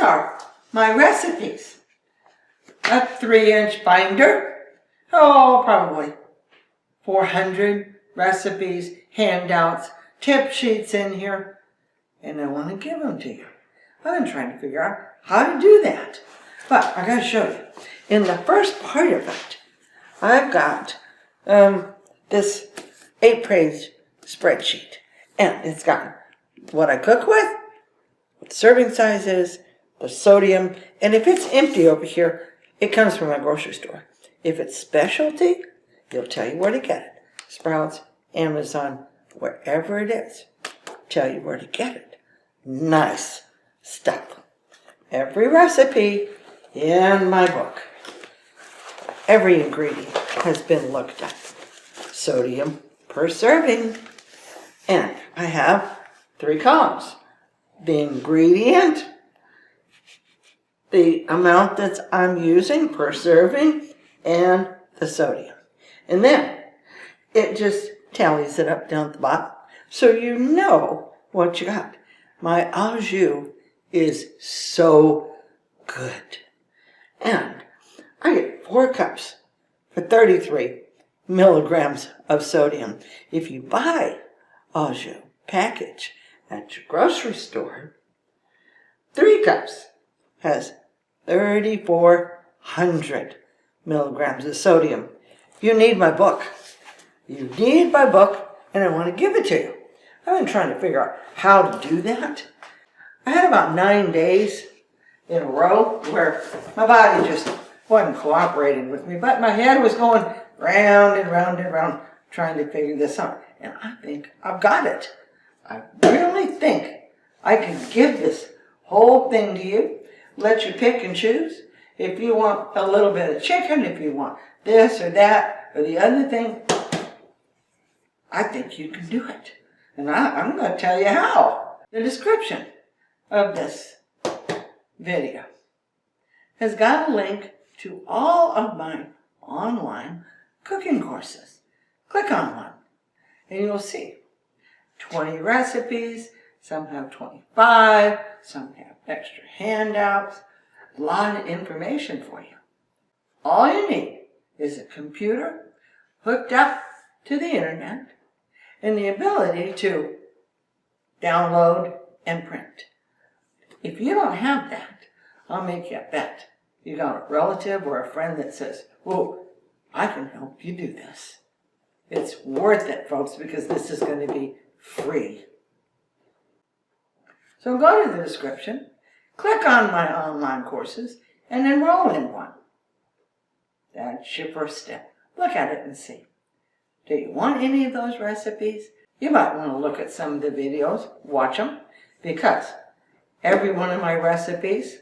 are my recipes. A 3-inch binder. Oh, probably 400 recipes, handouts, tip sheets in here. And I want to give them to you. I've been trying to figure out how to do that. But I got to show you. In the first part of it, I've got this 8-page spreadsheet. And it's got what I cook with, what the serving size is, the sodium, and if it's empty over here, it comes from my grocery store. If it's specialty, it'll tell you where to get it. Sprouts, Amazon, wherever it is, tell you where to get it. Nice stuff. Every recipe in my book, every ingredient has been looked at. Sodium per serving. And I have 3 columns. The ingredient, the amount that I'm using per serving, and the sodium. And then it just tallies it up down at the bottom so you know what you got. My au jus is so good. And I get 4 cups for 33 milligrams of sodium. If you buy au jus package at your grocery store, 3 cups has 3,400 milligrams of sodium. You need my book. You need my book, and I want to give it to you. I've been trying to figure out how to do that. I had about 9 days in a row where my body just wasn't cooperating with me, but my head was going round and round and round trying to figure this out. And I think I've got it. I really think I can give this whole thing to you, let you pick and choose. If you want a little bit of chicken, if you want this or that or the other thing, I think you can do it. And I'm going to tell you how. The description of this video has got a link to all of my online cooking courses. Click on one and you'll see 20 recipes, some have 25, some have extra handouts, a lot of information for you. All you need is a computer hooked up to the internet and the ability to download and print. If you don't have that, I'll make you a bet. You got a relative or a friend that says, "Whoa, I can help you do this." It's worth it, folks, because this is going to be free. So go to the description, click on my online courses, and enroll in one. That's your first step. Look at it and see. Do you want any of those recipes? You might want to look at some of the videos, watch them, because every one of my recipes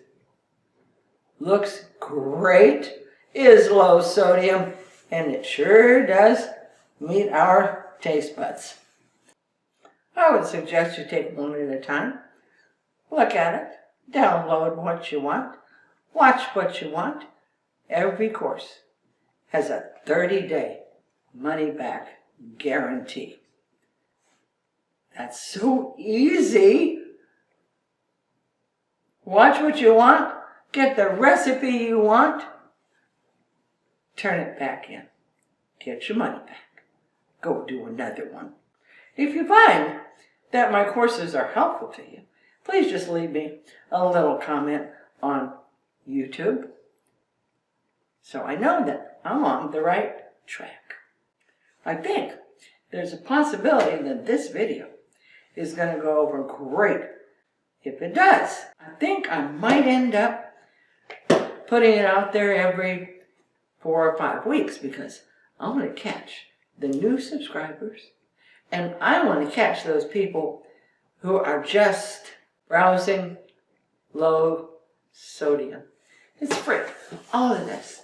looks great, is low sodium, and it sure does meet our taste buds. I would suggest you take one at a time. Look at it, download what you want, watch what you want. Every course has a 30-day money-back guarantee. That's so easy. Watch what you want, get the recipe you want, turn it back in, get your money back, go do another one. If you find that my courses are helpful to you, please just leave me a little comment on YouTube so I know that I'm on the right track. I think there's a possibility that this video is going to go over great. If it does, I think I might end up putting it out there every 4 or 5 weeks because I want to catch the new subscribers and I want to catch those people who are just browsing low sodium. It's free. All of this.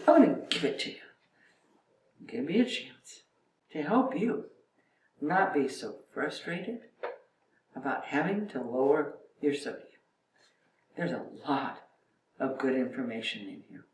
I want to give it to you. Give me a chance to help you not be so frustrated about having to lower your sodium. There's a lot of good information in here.